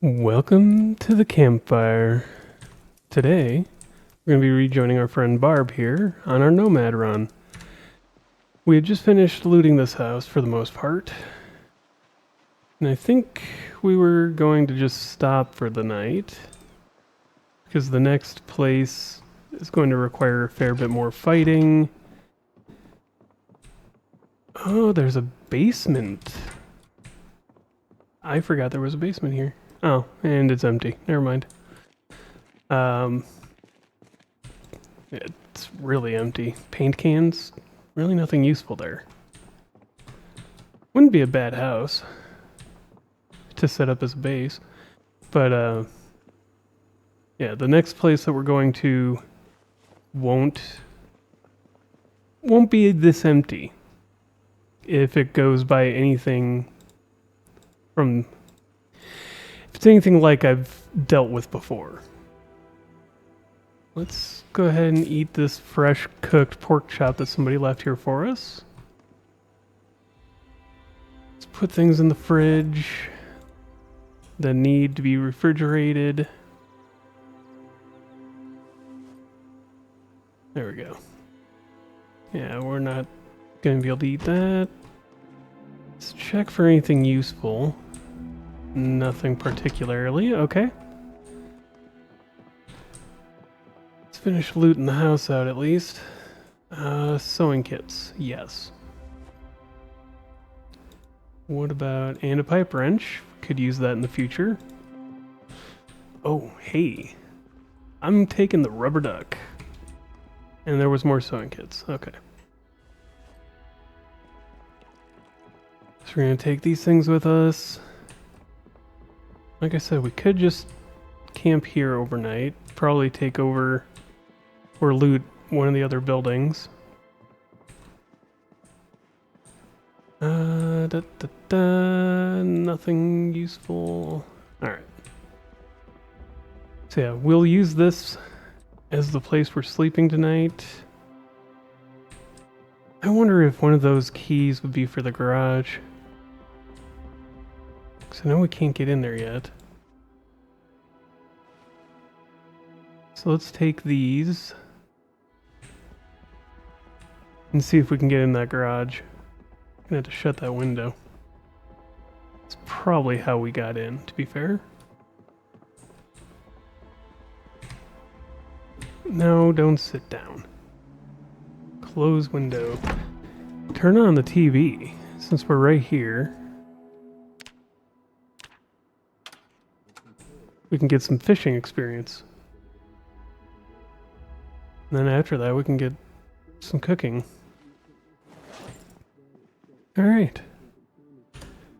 Welcome to the campfire. Today, we're going to be rejoining our friend Barb here on our Nomad run. We had just finished looting this house for the most part, and I think we were going to just stop for the night, because the next place is going to require a fair bit more fighting. Oh, there's a basement. I forgot there was a basement here. Oh, and it's empty. Never mind. It's really empty. Paint cans, really nothing useful there. Wouldn't be a bad house to set up as a base, but yeah, the next place that we're going to won't be this empty if it goes by anything from if it's anything like I've dealt with before. Let's go ahead and eat this fresh cooked pork chop that somebody left here for us. Let's put things in the fridge that need to be refrigerated. There we go. Yeah, we're not going to be able to eat that. Let's check for anything useful. Nothing particularly. Okay. Let's finish looting the house out at least. Sewing kits. Yes. What about... and a pipe wrench. Could use that in the future. Oh, hey. I'm taking the rubber duck. And there was more sewing kits. Okay. So we're going to take these things with us. Like I said, we could just camp here overnight. Probably take over or loot one of the other buildings. Nothing useful. Alright. So yeah, we'll use this as the place we're sleeping tonight. I wonder if one of those keys would be for the garage. Because I know we can't get in there yet. So let's take these and see if we can get in that garage. I'm gonna have to shut that window. It's probably how we got in, to be fair. No, don't sit down. Close window. Turn on the TV, since we're right here. We can get some fishing experience. And then after that, we can get some cooking. Alright.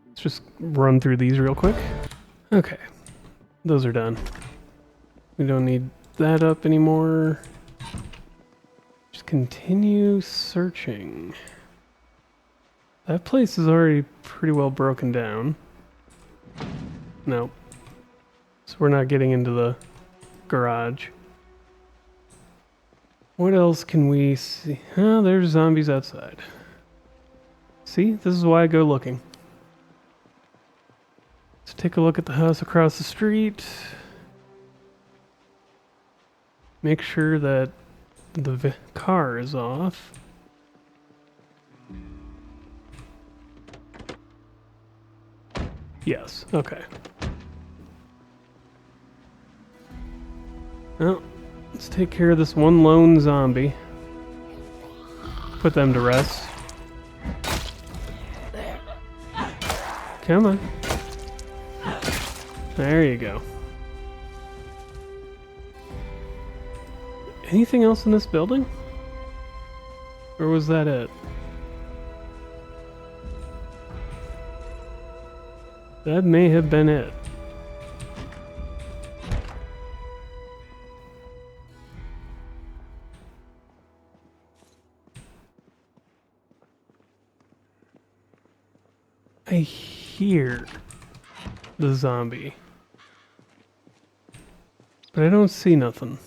Let's just run through these real quick. Okay. Those are done. We don't need that up anymore. Just continue searching. That place is already pretty well broken down. Nope. So we're not getting into the garage. What else can we see? Oh, there's zombies outside. See? This is why I go looking. Let's take a look at the house across the street. Make sure that the car is off. Yes, okay. Well, let's take care of this one lone zombie. Put them to rest. Come on. There you go. Anything else in this building? Or was that it? That may have been it. I hear the zombie, but I don't see nothing.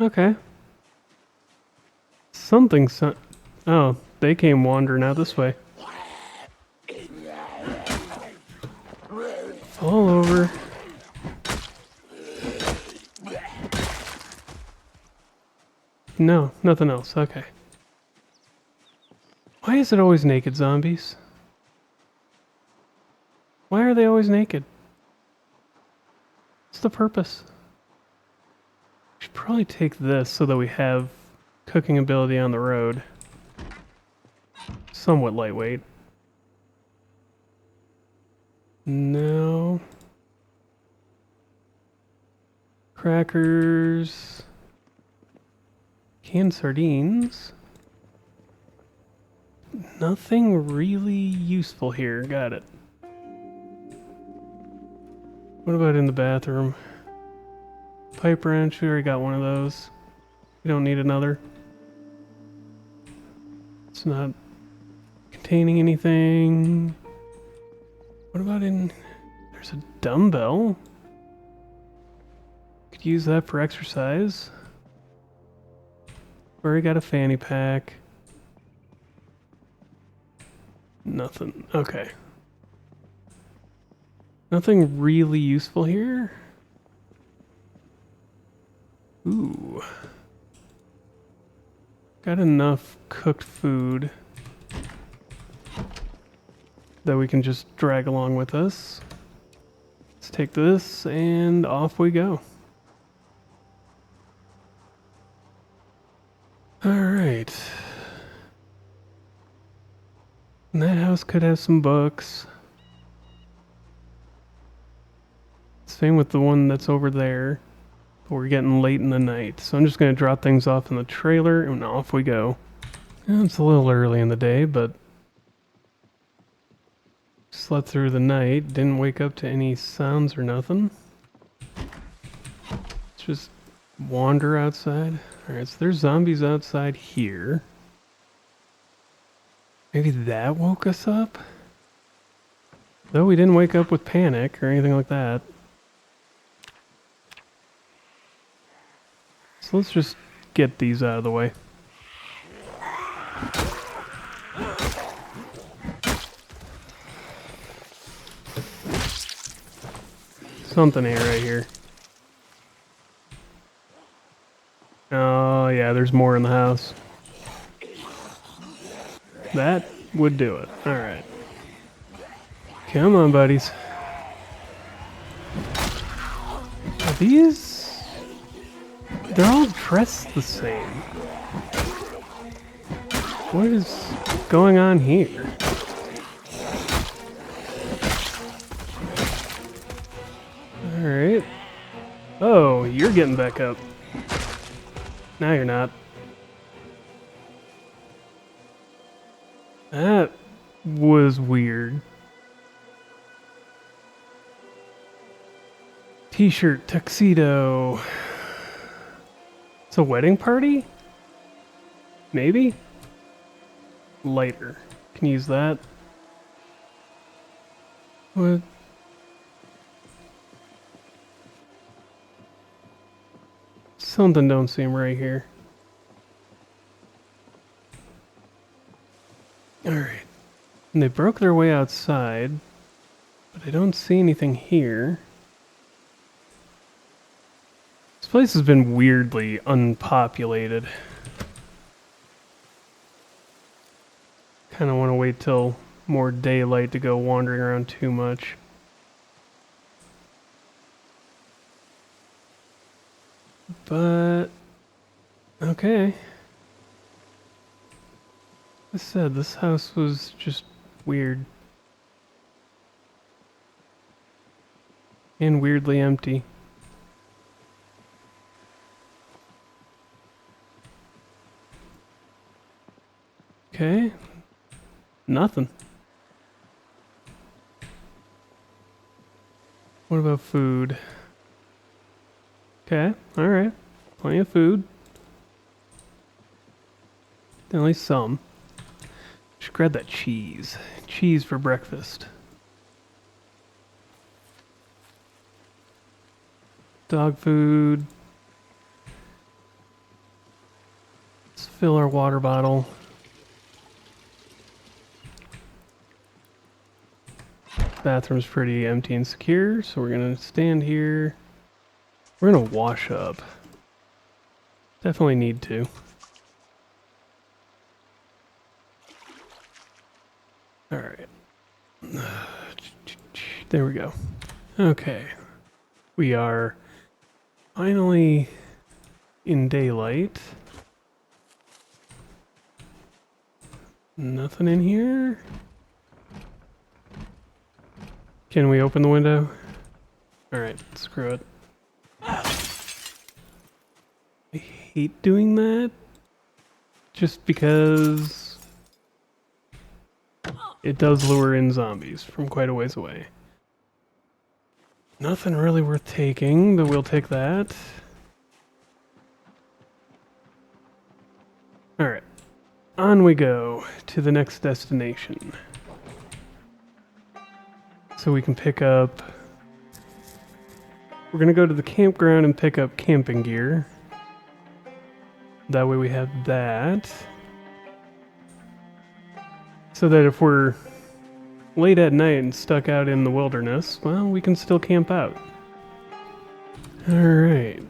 Okay. Oh, they came wandering out this way. All over. No, nothing else. Okay. Why is it always naked zombies? Why are they always naked? What's the purpose? We should probably take this so that we have cooking ability on the road. Somewhat lightweight. No. Crackers. Canned sardines. Nothing really useful here. Got it. What about in the bathroom? Pipe wrench. We already got one of those. We don't need another. It's not containing anything. What about in... There's a dumbbell. Could use that for exercise. Already got a fanny pack. Nothing. Okay. Nothing really useful here. Ooh. Got enough cooked food that we can just drag along with us. Let's take this and off we go. Alright. And that house could have some books. Same with the one that's over there. But we're getting late in the night, so I'm just going to drop things off in the trailer and off we go. It's a little early in the day, but slept through the night, didn't wake up to any sounds or nothing. Let's just wander outside. Alright, so there's zombies outside here. Maybe that woke us up? Though we didn't wake up with panic or anything like that. So let's just get these out of the way. Something ain't right here. Oh yeah, there's more in the house. That would do it. Alright. Come on, buddies. Are these... They're all dressed the same. What is going on here? Alright. Oh, you're getting back up. Now you're not. That was weird. T-shirt, tuxedo. It's a wedding party? Maybe? Lighter. Can use that. What? Something don't seem right here. Alright. And they broke their way outside, but I don't see anything here. This place has been weirdly unpopulated. Kind of want to wait till more daylight to go wandering around too much. But, okay. Like I said, this house was just weird. And weirdly empty. Okay. Nothing. What about food? Okay, alright. Plenty of food. At least some. Should grab that cheese. Cheese for breakfast. Dog food. It's fill our water bottle. Bathroom's pretty empty and secure, so we're gonna stand here. We're gonna wash up. Definitely need to. Alright. There we go. Okay. We are finally in daylight. Nothing in here. Can we open the window? Alright, screw it. I hate doing that. Just because it does lure in zombies from quite a ways away. Nothing really worth taking, but we'll take that. Alright. On we go to the next destination. So we can pick up... We're gonna go to the campground and pick up camping gear. That way we have that. So that if we're late at night and stuck out in the wilderness, well, we can still camp out. Alright.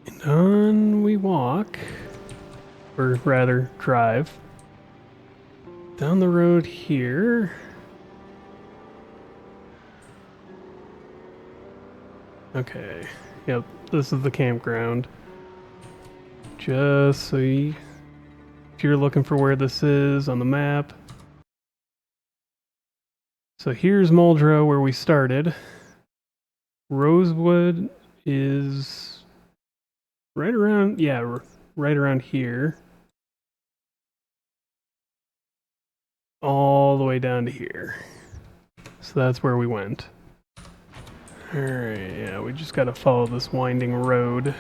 And on we walk. Or rather, drive. Down the road here. Okay, yep, this is the campground. Just so if you're looking for where this is on the map. So here's Muldrow where we started. Rosewood is right around, yeah, right around here. All the way down to here. So that's where we went. Alright, yeah, we just gotta follow this winding road.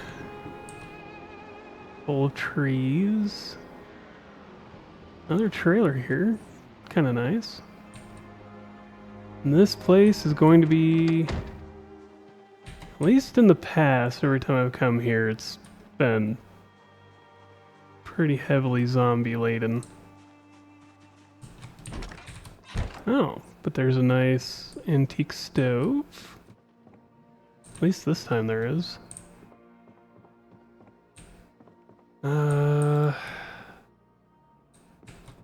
Full of trees. Another trailer here. Kinda nice. And this place is going to be... At least in the past, every time I've come here, it's been pretty heavily zombie laden. Oh, but there's a nice antique stove. At least this time there is.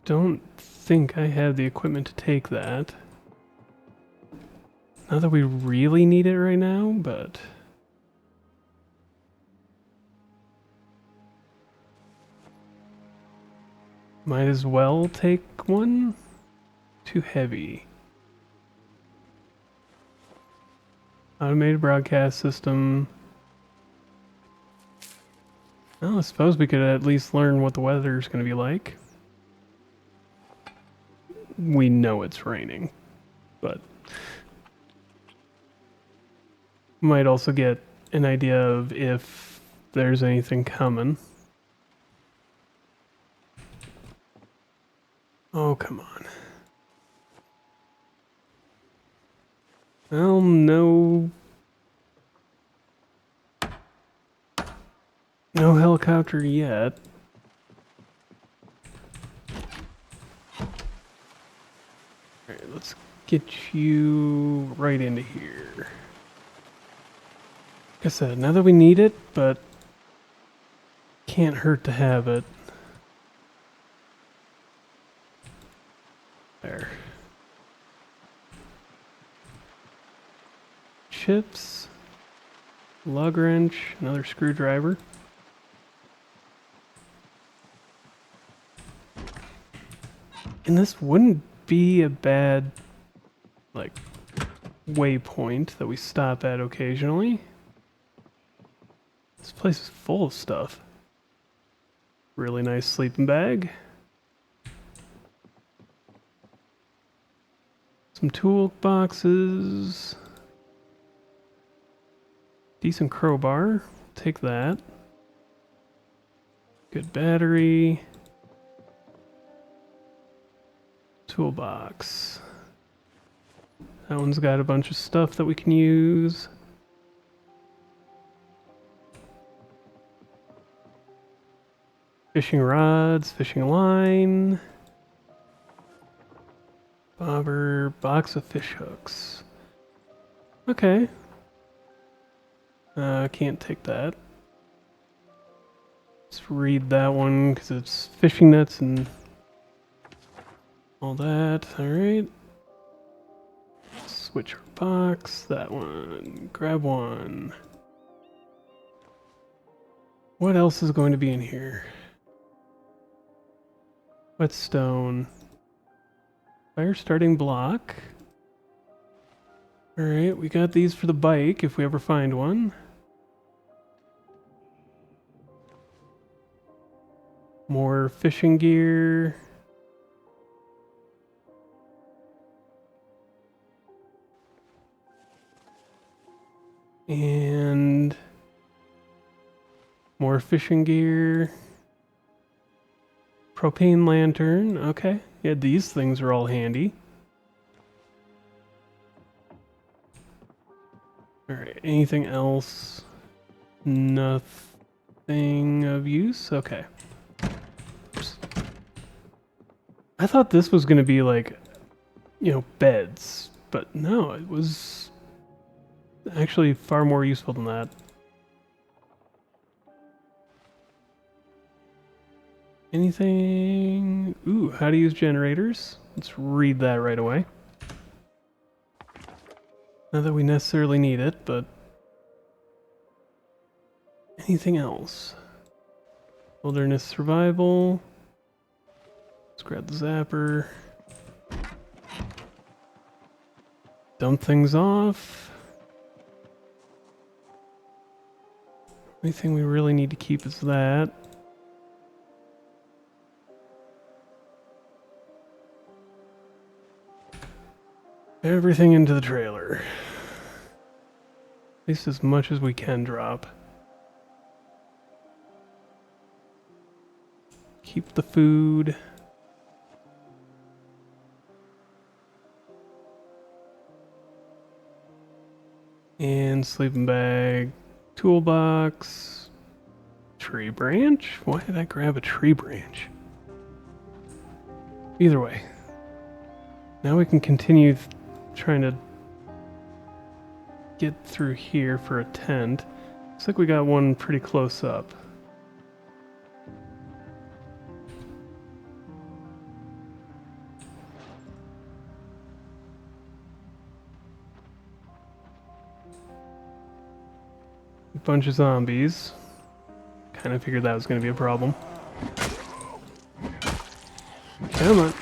Don't think I have the equipment to take that. Not that we really need it right now, but... Might as well take one. Too heavy. Automated broadcast system. Well, I suppose we could at least learn what the weather's going to be like. We know it's raining, but might also get an idea of if there's anything coming. Oh, come on. Well, no helicopter yet. Alright, let's get you right into here. Like I said, not that we need it, but can't hurt to have it. There. Chips, lug wrench, another screwdriver. And this wouldn't be a bad, like, waypoint that we stop at occasionally. This place is full of stuff. Really nice sleeping bag. Some tool boxes. Decent crowbar. Take that. Good battery. Toolbox. That one's got a bunch of stuff that we can use. Fishing rods, fishing line. Bobber, box of fish hooks. Okay. I can't take that. Let's read that one because it's fishing nets and all that. Alright. Switch our box. That one. Grab one. What else is going to be in here? Whetstone. Fire starting block. Alright, we got these for the bike if we ever find one. More fishing gear. And more fishing gear. Propane lantern. Okay. Yeah, these things are all handy. Alright, anything else? Nothing of use? Okay. Oops. I thought this was going to be like, you know, beds. But no, it was actually far more useful than that. Anything? Ooh, how to use generators. Let's read that right away. Not that we necessarily need it, but anything else? Wilderness survival. Let's grab the zapper. Dump things off. Only thing we really need to keep is that. Everything into the trailer. At least as much as we can drop. Keep the food. And sleeping bag. Toolbox. Tree branch? Why did I grab a tree branch? Either way. Now we can continue trying to get through here for a tent. Looks like we got one pretty close up. A bunch of zombies. Kind of figured that was going to be a problem. Come on.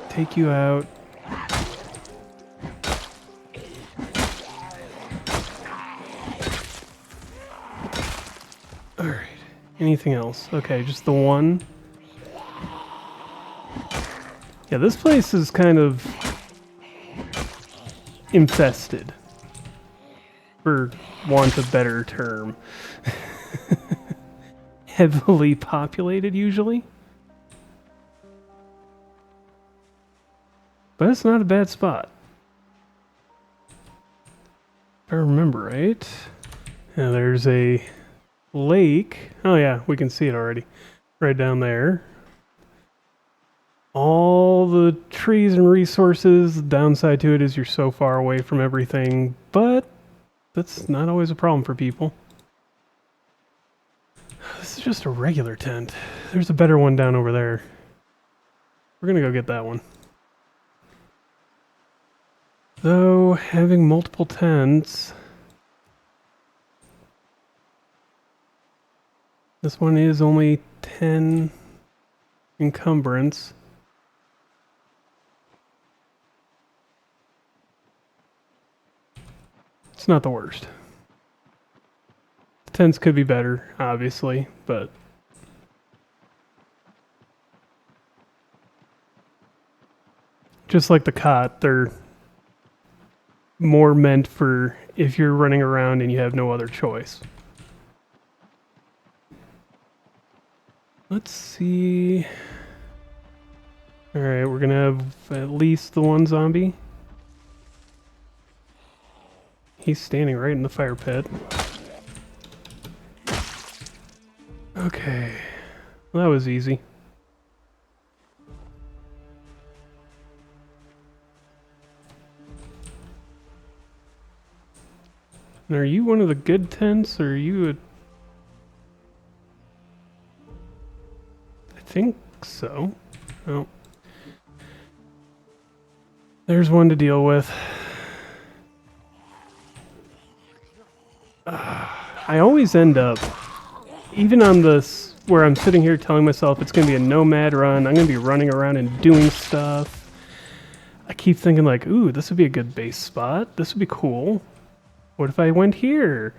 Take you out. Alright. Anything else? Okay, just the one. Yeah, this place is kind of infested. For want of a better term. Heavily populated, usually. But it's not a bad spot. If I remember right. Now there's a lake. Oh yeah, we can see it already. Right down there. All the trees and resources. The downside to it is you're so far away from everything. But that's not always a problem for people. This is just a regular tent. There's a better one down over there. We're gonna go get that one. Though, having multiple tents... This one is only 10 encumbrance. It's not the worst. The tents could be better, obviously, but... Just like the cot, they're more meant for if you're running around and you have no other choice. Let's see. Alright, we're gonna have at least the one zombie. He's standing right in the fire pit. Okay. Well, that was easy. And are you one of the good tents, or are you a... I think so. Oh. There's one to deal with. I always end up, even on this, where I'm sitting here telling myself it's going to be a nomad run, I'm going to be running around and doing stuff. I keep thinking like, ooh, this would be a good base spot. This would be cool. What if I went here?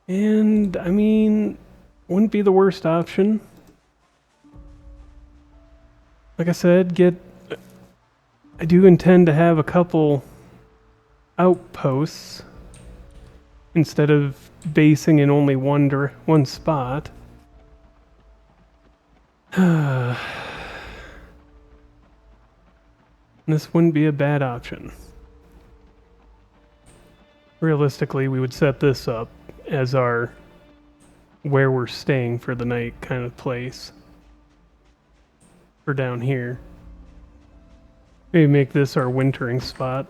And, I mean, wouldn't be the worst option. Like I said, I do intend to have a couple outposts instead of basing in only one spot. This wouldn't be a bad option. Realistically, we would set this up as our where we're staying for the night kind of place. For down here. Maybe make this our wintering spot.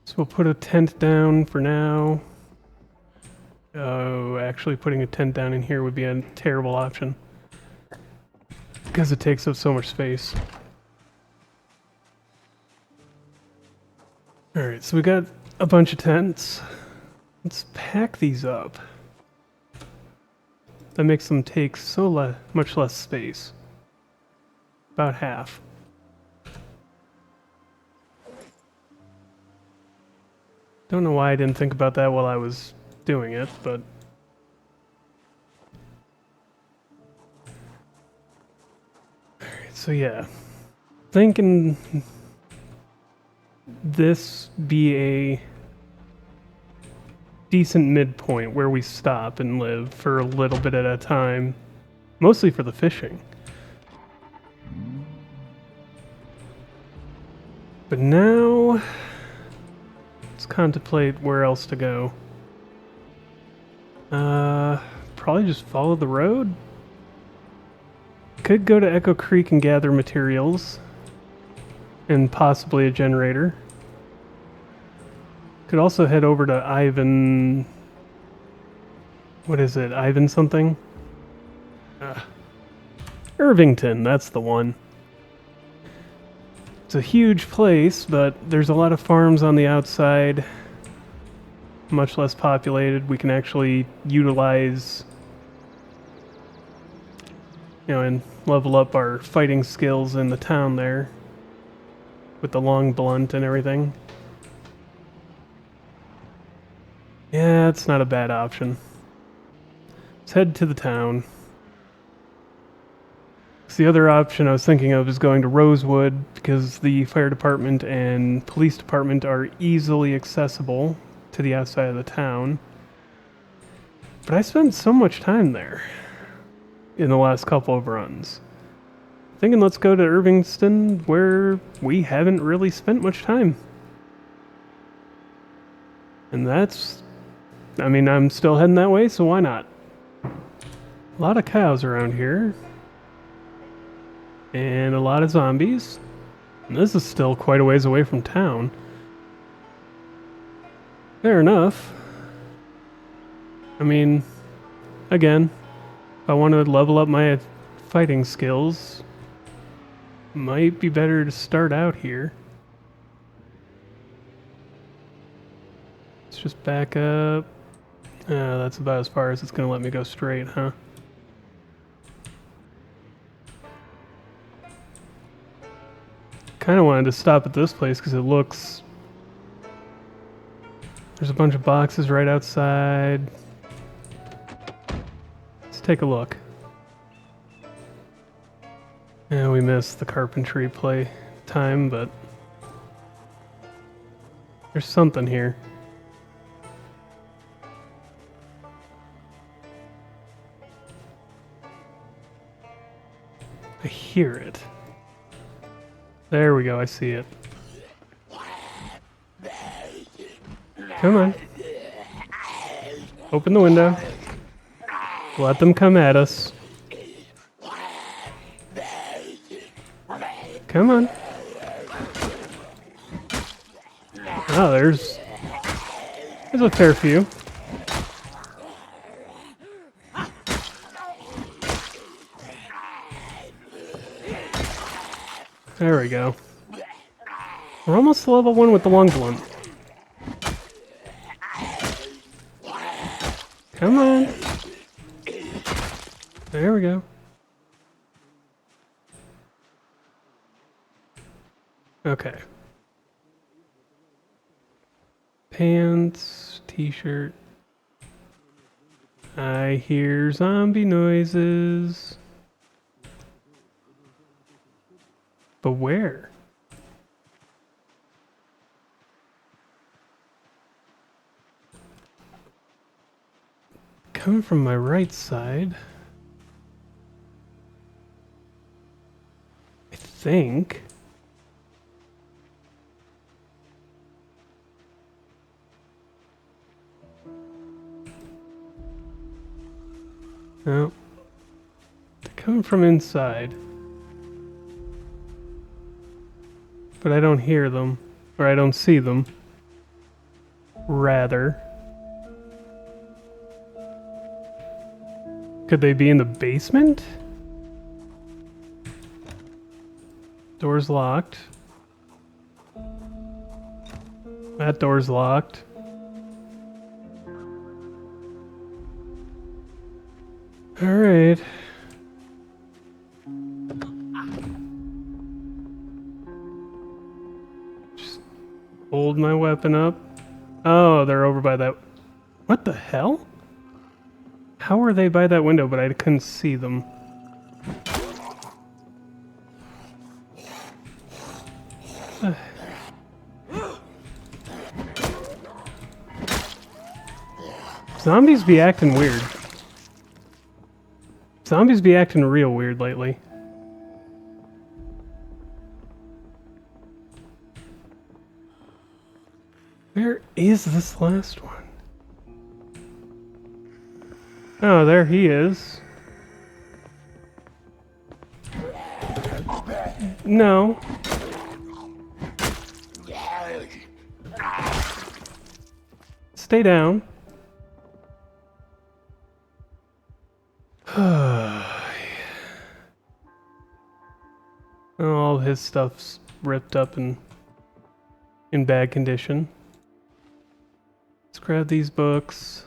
So we'll put a tent down for now. Oh, actually putting a tent down in here would be a terrible option. Because it takes up so much space. Alright, so we got a bunch of tents. Let's pack these up. That makes them take so much less space. About half. Don't know why I didn't think about that while I was doing it, but... Alright, so yeah. Thinking this be a decent midpoint where we stop and live for a little bit at a time, mostly for the fishing. But now, let's contemplate where else to go. Probably just follow the road. Could go to Echo Creek and gather materials, and possibly a generator. Could also head over to Ivan... What is it? Ivan something? Irvington, that's the one. It's a huge place, but there's a lot of farms on the outside. Much less populated. We can actually utilize... and level up our fighting skills in the town there. With the long blunt and everything. Yeah, it's not a bad option. Let's head to the town. So the other option I was thinking of is going to Rosewood, because the fire department and police department are easily accessible to the outside of the town. But I spent so much time there in the last couple of runs. Thinking let's go to Irvington, where we haven't really spent much time. And that's... I mean, I'm still heading that way, so why not? A lot of cows around here. And a lot of zombies. And this is still quite a ways away from town. Fair enough. I mean, again, if I want to level up my fighting skills, might be better to start out here. Let's just back up. That's about as far as it's going to let me go straight, huh? Kind of wanted to stop at this place because it looks... There's a bunch of boxes right outside. Let's take a look. Yeah, we missed the carpentry play time, but... There's something here. hear it. There we go, I see it. Come on. Open the window. Let them come at us. Come on. Oh, there's a fair few. There we go. We're almost to level 1 with the long blunt. Come on. There we go. Okay. Pants, t-shirt. I hear zombie noises. But where? Coming from my right side. I think. No. They're coming from inside. But I don't hear them. Or I don't see them. Rather. Could they be in the basement? Door's locked. That door's locked. Alright. Just hold my weapon up. Oh, they're over by that. What the hell? How are they by that window, but I couldn't see them? Zombies be acting weird. Zombies be acting real weird lately. Where is this last one? Oh, there he is. No. Stay down. All his stuff's ripped up and in bad condition. Let's grab these books.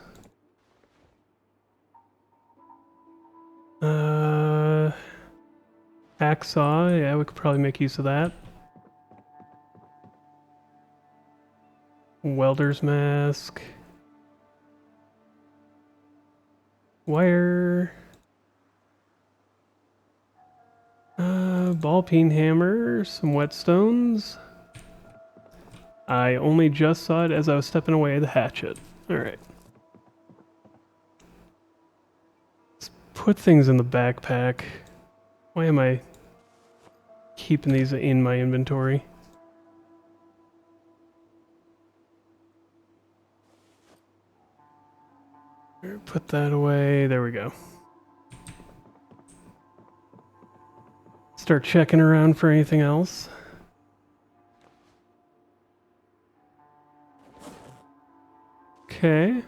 Hacksaw, yeah, we could probably make use of that. Welder's mask. Wire. Ball peen hammer, some whetstones. I only just saw it as I was stepping away, the hatchet. Alright. Let's put things in the backpack. Why am I keeping these in my inventory? Put that away. There we go. Start checking around for anything else. Okay.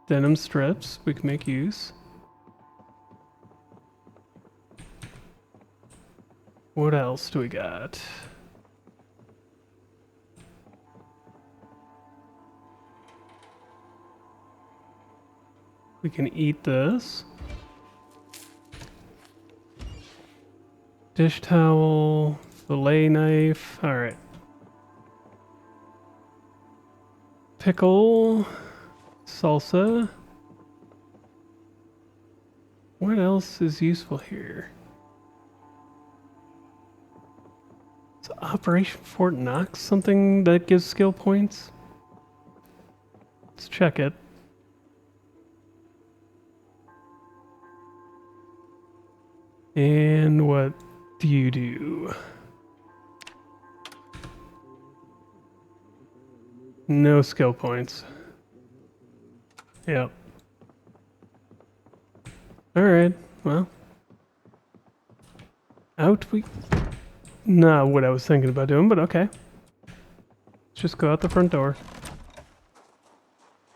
Denim strips we can make use. What else do we got? We can eat this. Dish towel, fillet knife. All right. Pickle, salsa. What else is useful here? Is Operation Fort Knox something that gives skill points? Let's check it. And what do you do? No skill points. Yep. Alright, well. Out we... Not what I was thinking about doing, but okay. Let's just go out the front door.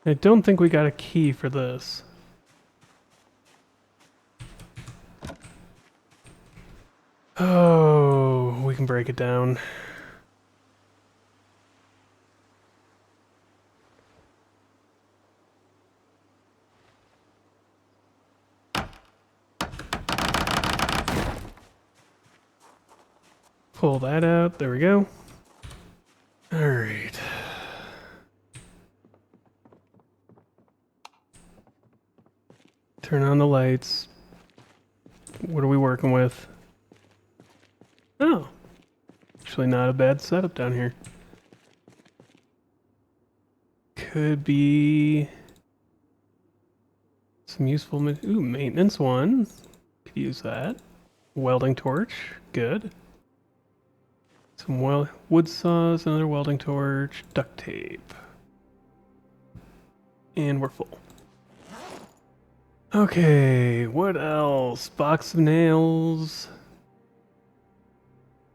I don't think we got a key for this. Oh, we can break it down. Pull that out. There we go. All right. Turn on the lights. What are we working with? Oh. Actually not a bad setup down here. Could be some useful... Ooh, maintenance one. Could use that. Welding torch. Good. Some wood saws, another welding torch, duct tape. And we're full. Okay, what else? Box of nails.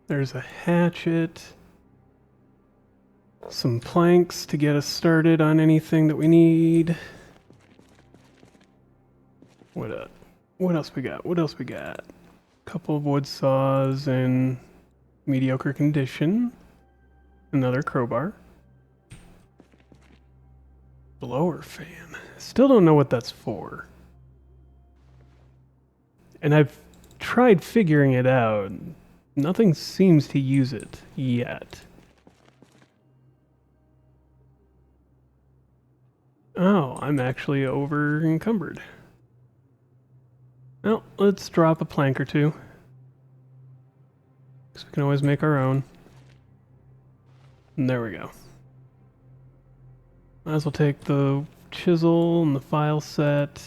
There's a hatchet. Some planks to get us started on anything that we need. What else we got? What else we got? Couple of wood saws in mediocre condition. Another crowbar. Blower fan. Still don't know what that's for. And I've tried figuring it out. Nothing seems to use it yet. Oh, I'm actually over encumbered. Well, let's drop a plank or two. Because we can always make our own. And there we go. Might as well take the chisel and the file set.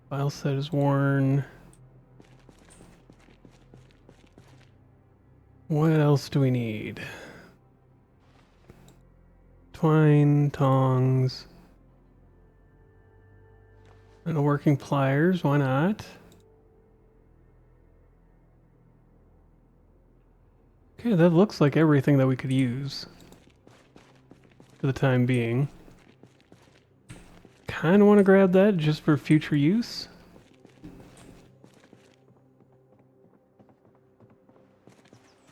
File set is worn. What else do we need? Twine, tongs, and a working pliers, why not? Okay, that looks like everything that we could use for the time being. Kinda want to grab that just for future use.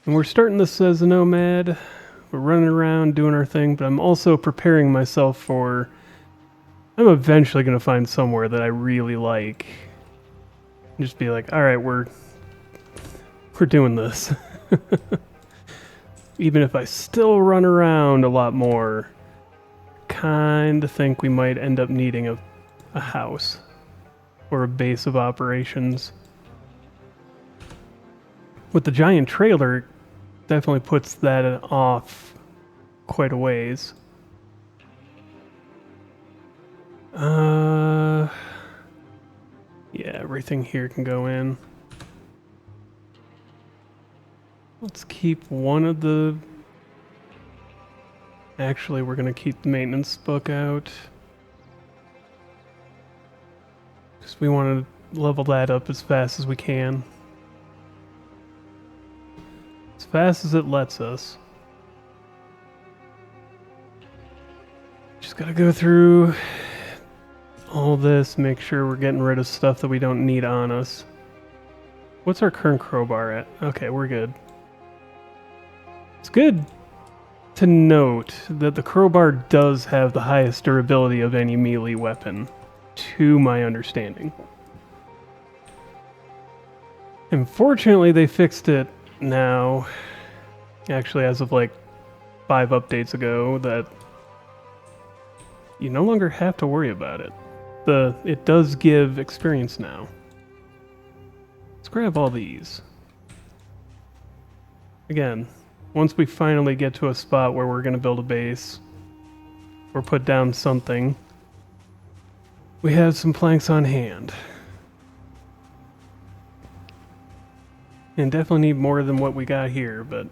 And we're starting this as a Nomad. We're running around doing our thing, but I'm also preparing myself for... I'm eventually going to find somewhere that I really like. And just be like, alright, we're doing this. Even if I still run around a lot more, kinda think we might end up needing a house or a base of operations. With the giant trailer, definitely puts that off quite a ways. Yeah, everything here can go in. Let's keep one of the... Actually, we're going to keep the maintenance book out. Because we want to level that up as fast as we can. As fast as it lets us. Just got to go through all this, make sure we're getting rid of stuff that we don't need on us. What's our current crowbar at? Okay, we're good. It's good to note that the crowbar does have the highest durability of any melee weapon, to my understanding. Unfortunately, they fixed it now, actually as of like 5 updates ago, that you no longer have to worry about it. It does give experience now. Let's grab all these. Again, once we finally get to a spot where we're going to build a base or put down something, we have some planks on hand. And definitely need more than what we got here, but...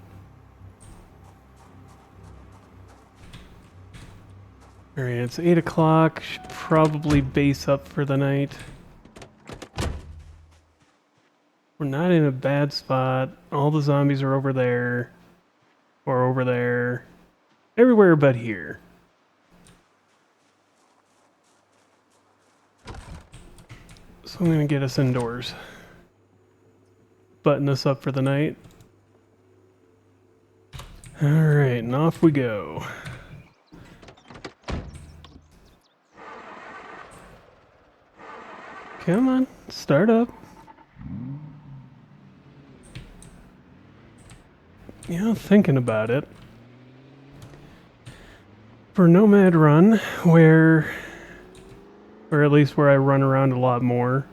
Alright, it's 8 o'clock. Should probably base up for the night. We're not in a bad spot. All the zombies are over there. Or over there. Everywhere but here. So I'm gonna get us indoors. Button us up for the night. Alright, and off we go. Come on, start up. Yeah, thinking about it. For Nomad Run, or at least where I run around a lot more,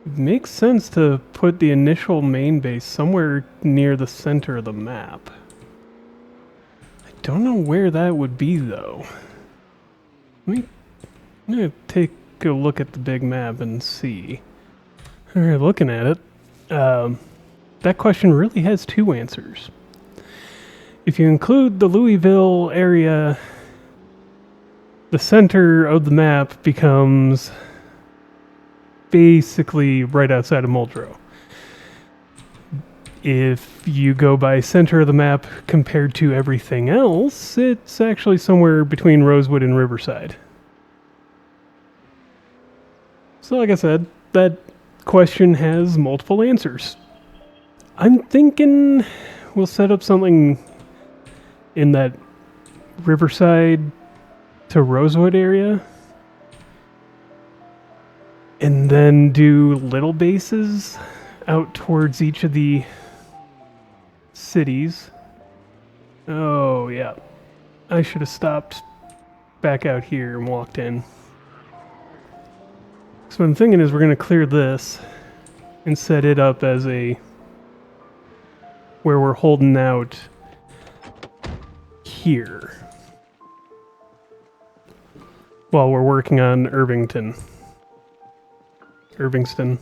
it makes sense to put the initial main base somewhere near the center of the map. I don't know where that would be though. I'm gonna take a look at the big map and see. Alright, looking at it, that question really has two answers. If you include the Louisville area, the center of the map becomes basically right outside of Muldrow. If you go by center of the map compared to everything else, it's actually somewhere between Rosewood and Riverside. So like I said, that question has multiple answers. I'm thinking we'll set up something in that Riverside to Rosewood area. And then do little bases out towards each of the cities. Oh, yeah. I should have stopped back out here and walked in. So what I'm thinking is we're going to clear this and set it up as a... where we're holding out here. While we're working on Irvington. Irvington.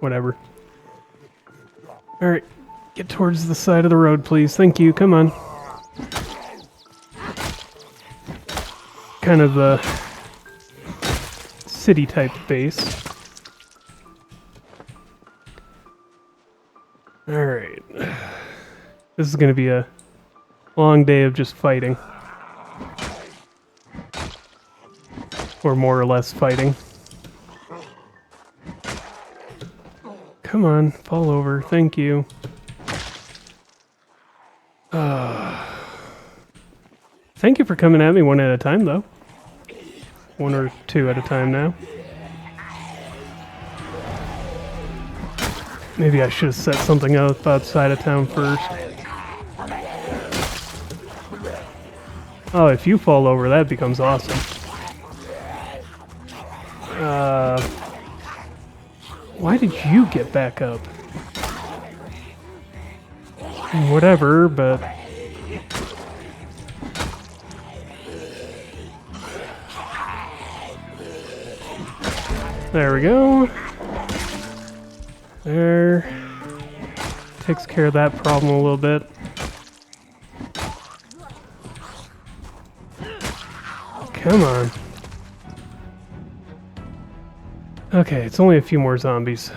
Whatever. Alright. Get towards the side of the road, please. Thank you. Come on. Kind of a city-type base. Alright. This is going to be a long day of just fighting. Or more or less fighting. Come on, fall over. Thank you. Thank you for coming at me one at a time, though. One or two at a time now. Maybe I should have set something up outside of town first. Oh, if you fall over, that becomes awesome. Why did you get back up? Whatever, but... There we go. There. Takes care of that problem a little bit. Come on. Okay, it's only a few more zombies.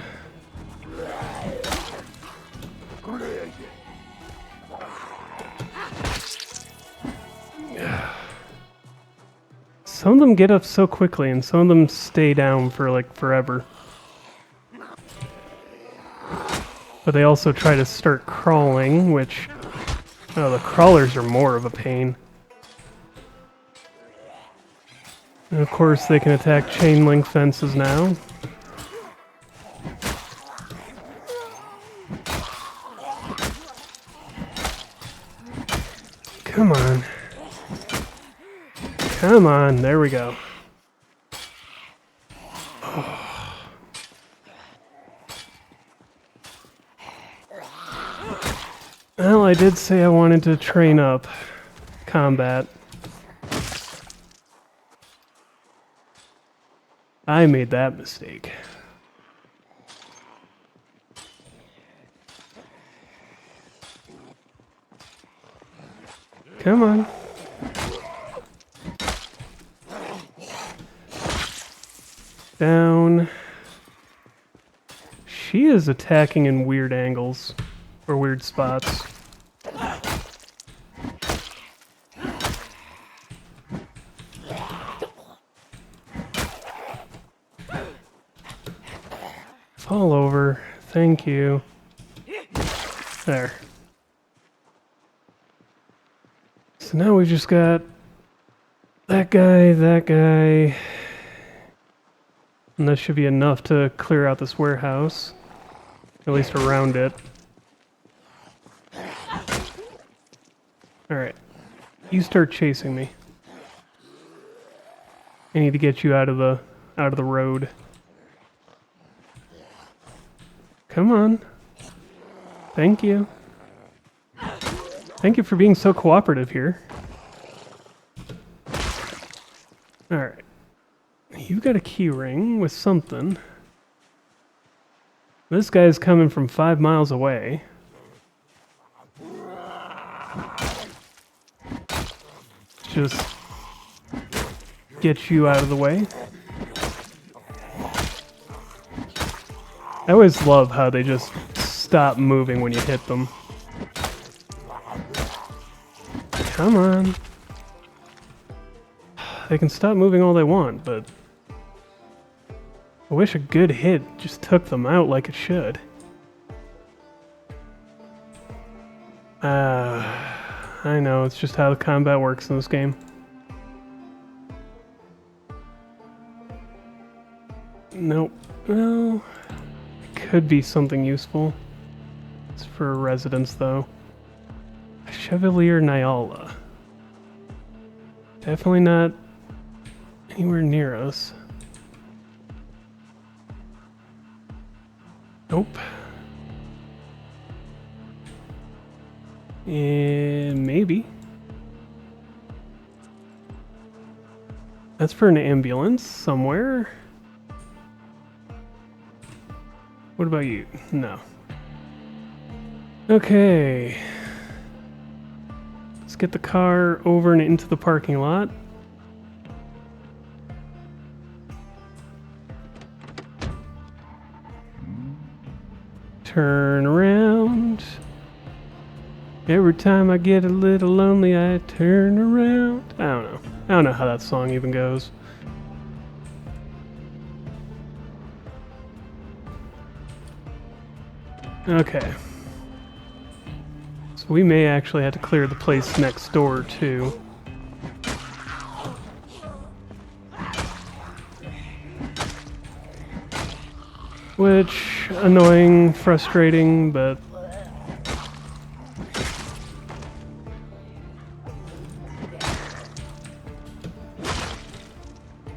Some of them get up so quickly, and some of them stay down for like forever. But they also try to start crawling, which... Oh, the crawlers are more of a pain. And of course, they can attack chain link fences now. Come on. Come on, there we go. Oh. Well, I did say I wanted to train up combat. I made that mistake. Come on. Down. She is attacking in weird angles or weird spots. Fall over. Thank you. There. So now we've just got that guy, and that should be enough to clear out this warehouse, at least around it. Alright, you start chasing me. I need to get you out of the road. Come on. Thank you. Thank you for being so cooperative here. Alright. You've got a key ring with something. This guy's coming from 5 miles away. Just get you out of the way. I always love how they just stop moving when you hit them. Come on. They can stop moving all they want, but I wish a good hit just took them out like it should. I know, it's just how the combat works in this game. Nope. Well, it could be something useful. It's for a residence, though. Chevalier Nyala. Definitely not anywhere near us. Nope. Maybe. That's for an ambulance somewhere. What about you? No. Okay. Let's get the car over and into the parking lot. Turn around. Every time I get a little lonely, I turn around. I don't know. I don't know how that song even goes. Okay. So we may actually have to clear the place next door, too. Which, annoying, frustrating, but...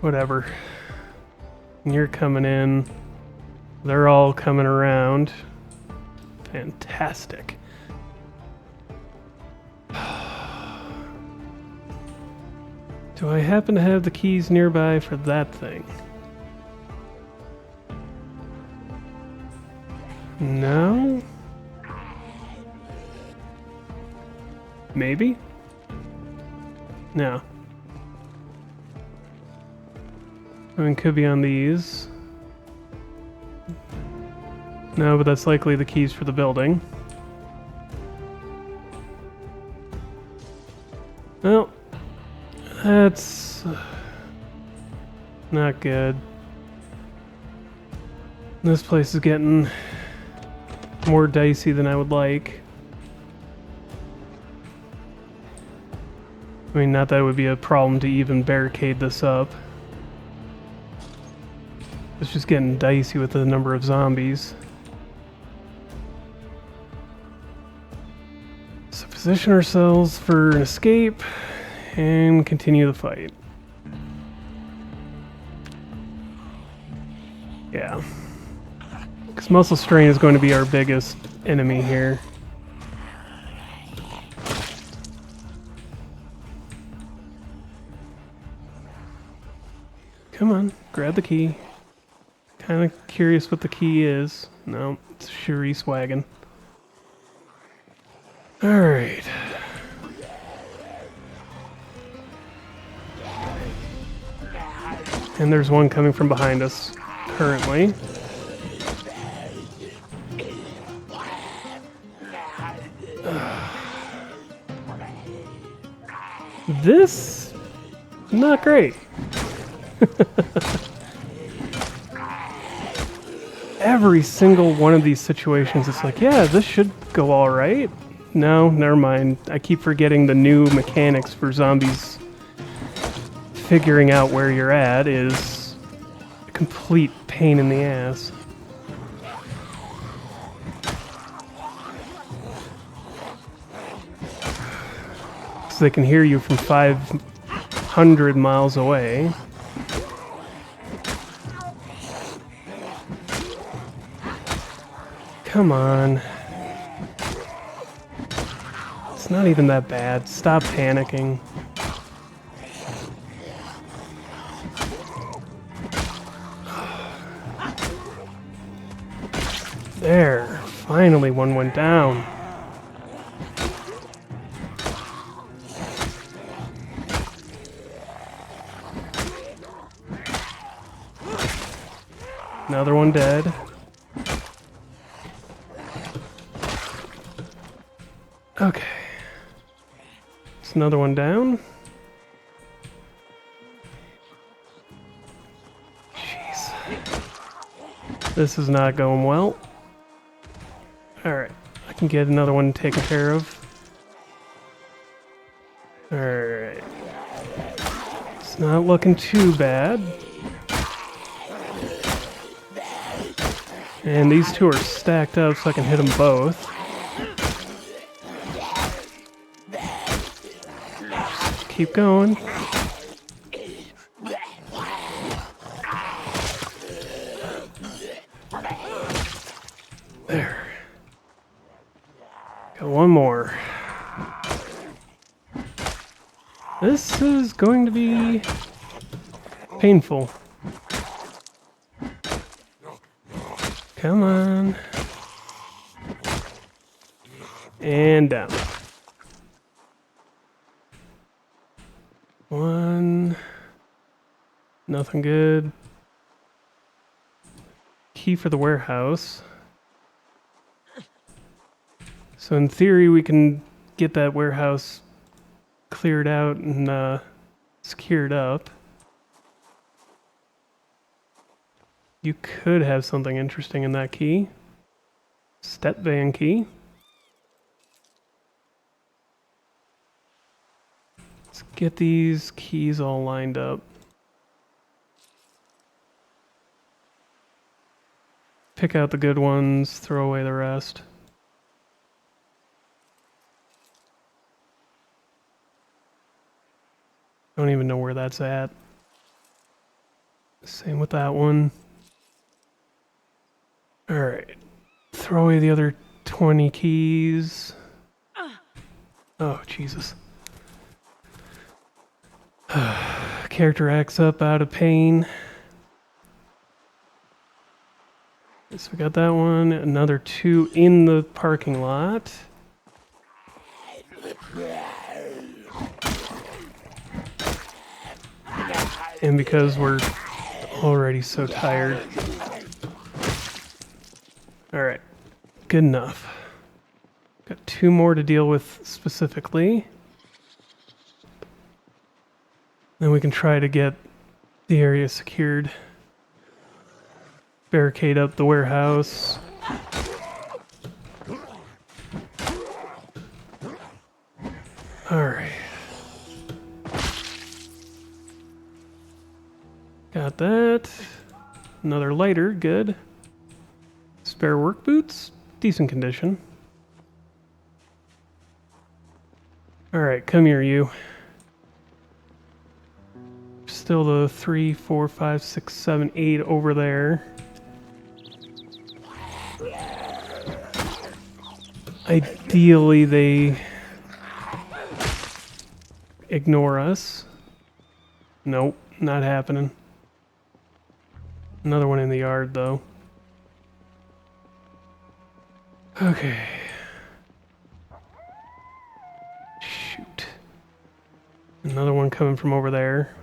whatever. And you're coming in. They're all coming around. Fantastic. Do I happen to have the keys nearby for that thing? No? Maybe? No. I mean, could be on these. No, but that's likely the keys for the building. Well, that's not good. This place is getting more dicey than I would like. I mean, not that it would be a problem to even barricade this up. It's just getting dicey with the number of zombies. So position ourselves for an escape and continue the fight. Yeah. Because muscle strain is going to be our biggest enemy here. Come on, grab the key. Kind of curious what the key is. No, it's a Charisse wagon. Alright. And there's one coming from behind us currently. This, not great. Every single one of these situations, it's like, yeah, this should go all right. No, never mind. I keep forgetting the new mechanics for zombies. Figuring out where you're at is a complete pain in the ass. So they can hear you from 500 miles away. Come on. It's not even that bad. Stop panicking. There. Finally one went down. Another one dead. Okay. It's another one down. Jeez. This is not going well. Alright. I can get another one taken care of. Alright. It's not looking too bad. And these two are stacked up so I can hit them both. Just keep going. There. Got one more. This is going to be painful. Come on. And down. One. Nothing good. Key for the warehouse. So in theory we can get that warehouse cleared out and secured up. You could have something interesting in that key. Step van key. Let's get these keys all lined up. Pick out the good ones, throw away the rest. Don't even know where that's at. Same with that one. Alright. Throw away the other 20 keys. Oh, Jesus. Character acts up out of pain. So we got that one. Another 2 in the parking lot. And because we're already so tired. Alright, good enough. Got 2 more to deal with specifically. Then we can try to get the area secured. Barricade up the warehouse. Alright. Got that. Another lighter, good. Spare work boots, decent condition. Alright, come here, you. Still the 3, 4, 5, 6, 7, 8 over there. Ideally, they ignore us. Nope, not happening. Another one in the yard, though. Okay. Shoot. Another one coming from over there.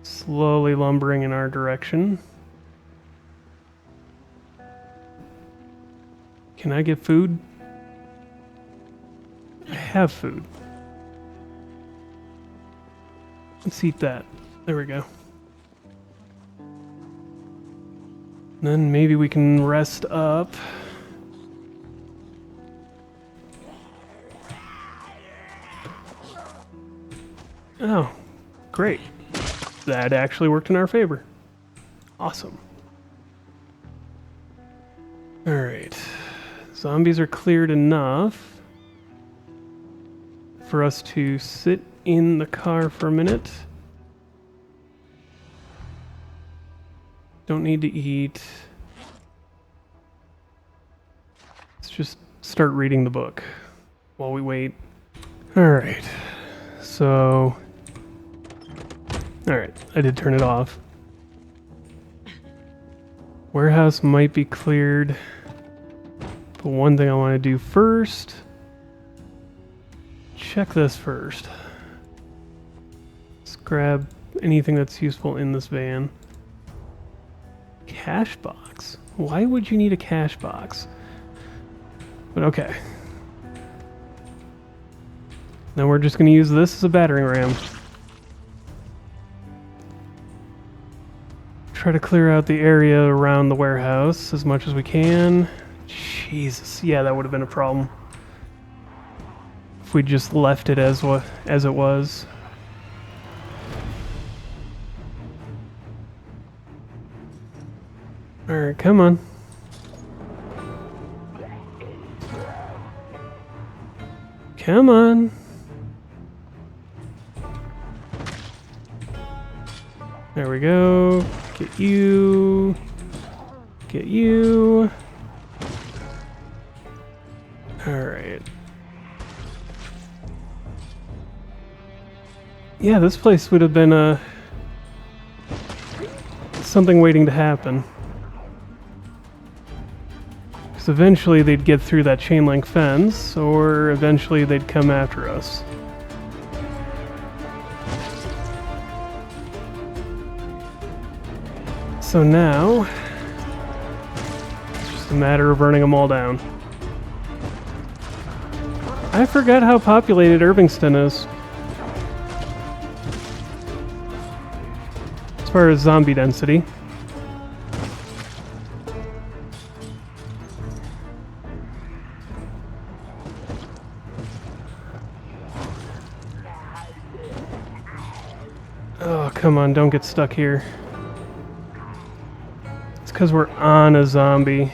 Slowly lumbering in our direction. Can I get food? I have food. Let's eat that. There we go. Then maybe we can rest up. Oh, great. That actually worked in our favor. Awesome. Alright. Zombies are cleared enough for us to sit in the car for a minute. Don't need to eat. Let's just start reading the book while we wait. Alright. So... Alright, I did turn it off. Warehouse might be cleared. But one thing I want to do first... Check this first. Let's grab anything that's useful in this van. Cash box? Why would you need a cash box? But okay. Now we're just going to use this as a battering ram. Try to clear out the area around the warehouse as much as we can. Jesus, yeah, that would have been a problem if we just left it as it was. Alright, come on. Come on. There we go. Get you. Get you. Alright. Yeah, this place would have been something waiting to happen. Because eventually they'd get through that chain link fence, or eventually they'd come after us. So now, it's just a matter of burning them all down. I forgot how populated Irvington is. As far as zombie density. Oh, come on, don't get stuck here. It's because we're on a zombie.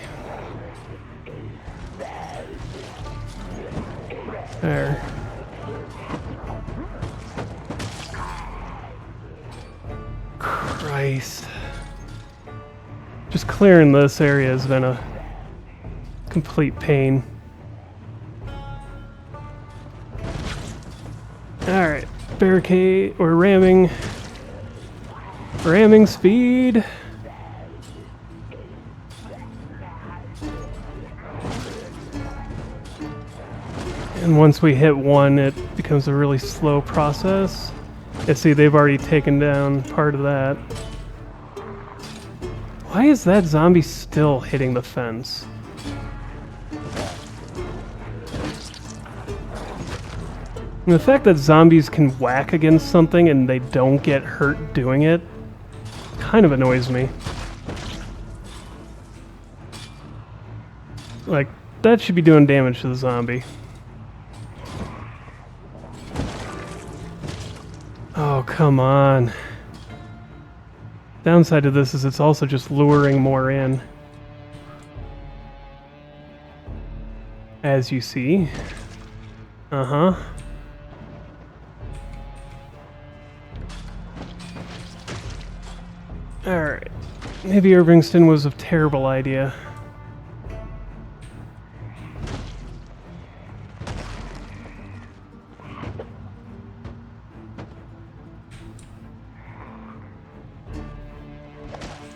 There. Christ. Just clearing this area has been a complete pain. Alright, barricade, or ramming speed. And once we hit one, it becomes a really slow process. Yeah, see, they've already taken down part of that. Why is that zombie still hitting the fence? And the fact that zombies can whack against something and they don't get hurt doing it kind of annoys me. Like, that should be doing damage to the zombie. Oh, come on. Downside to this is it's also just luring more in. As you see. Uh-huh. Alright. Maybe Irvington was a terrible idea.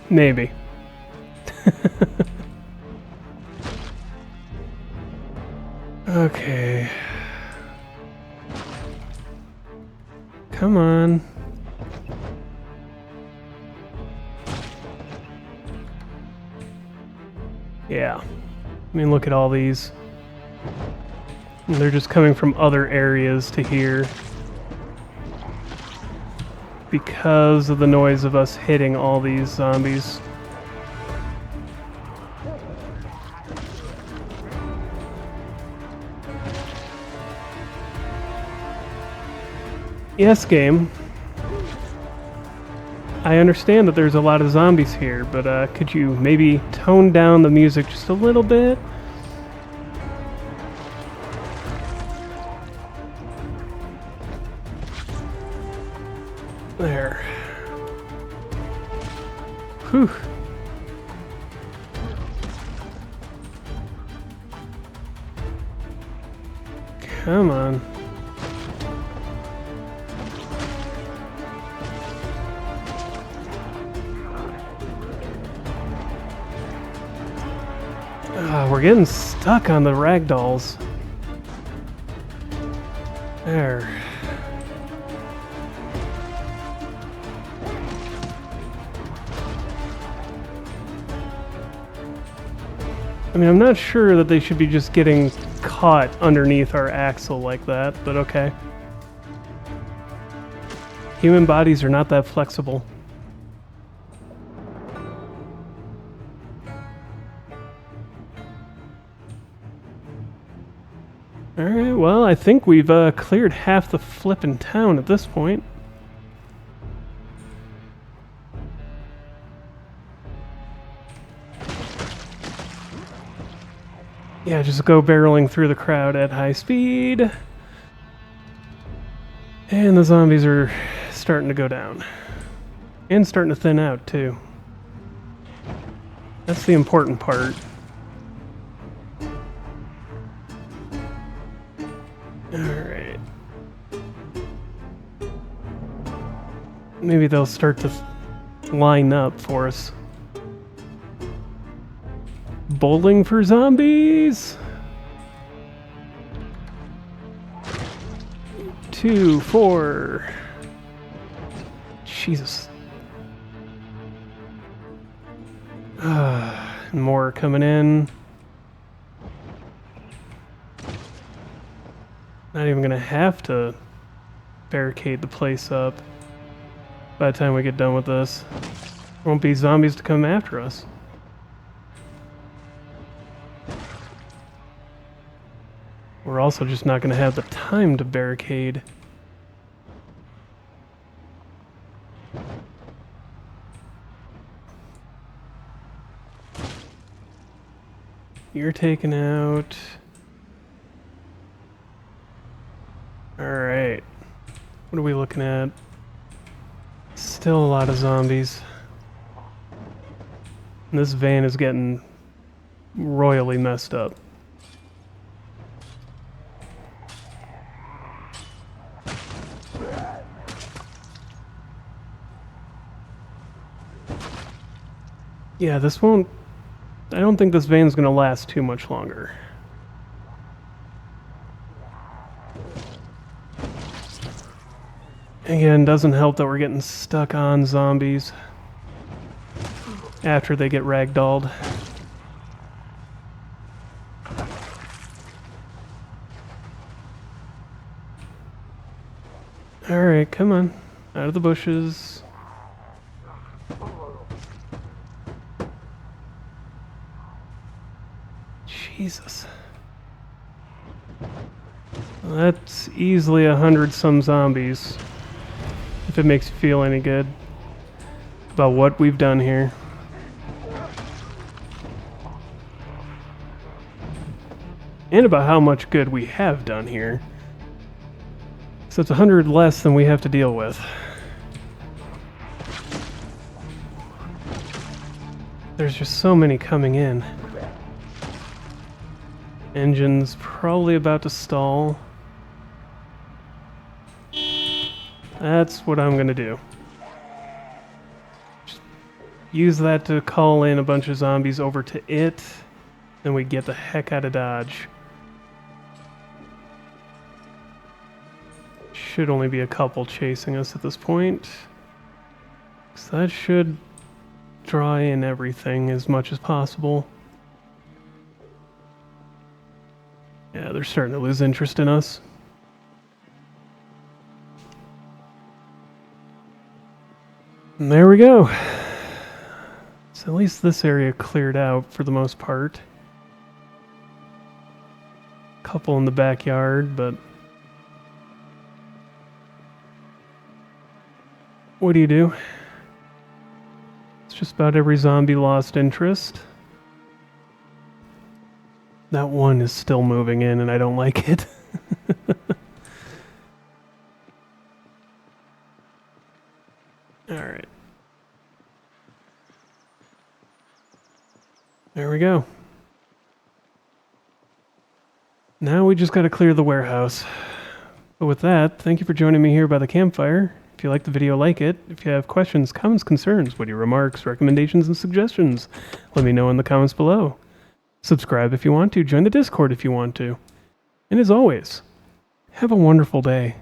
Maybe. Okay. Come on. Yeah. I mean, look at all these. And they're just coming from other areas to here. Because of the noise of us hitting all these zombies. Yes, game. I understand that there's a lot of zombies here, but could you maybe tone down the music just a little bit? There. Whew. Come on. We're getting stuck on the ragdolls. There. I mean, I'm not sure that they should be just getting caught underneath our axle like that, but okay. Human bodies are not that flexible. Alright, well, I think we've cleared half the flippin' town at this point. Yeah, just go barreling through the crowd at high speed. And the zombies are starting to go down. And starting to thin out, too. That's the important part. Alright. Maybe they'll start to line up for us. Bowling for zombies! 2, 4. Jesus. More coming in. Not even gonna have to barricade the place up by the time we get done with this. There won't be zombies to come after us. We're also just not gonna have the time to barricade. You're taken out. Alright. What are we looking at? Still a lot of zombies. And this van is getting royally messed up. Yeah, this won't... I don't think this van's gonna last too much longer. Again, doesn't help that we're getting stuck on zombies after they get ragdolled. Alright, come on. Out of the bushes. Jesus. That's easily 100-some zombies. If it makes you feel any good about what we've done here. And about how much good we have done here. So it's 100 less than we have to deal with. There's just so many coming in. Engine's probably about to stall. That's what I'm gonna do. Just use that to call in a bunch of zombies over to it, then we get the heck out of Dodge. Should only be a couple chasing us at this point. So that should draw in everything as much as possible. Yeah, they're starting to lose interest in us. And there we go. So at least this area cleared out for the most part. Couple in the backyard, but what do you do? It's just about every zombie lost interest. That one is still moving in and I don't like it. Alright. There we go. Now we just gotta clear the warehouse. But with that, thank you for joining me here by the campfire. If you liked the video, like it. If you have questions, comments, concerns, witty remarks, recommendations, and suggestions, let me know in the comments below. Subscribe if you want to. Join the Discord if you want to. And as always, have a wonderful day.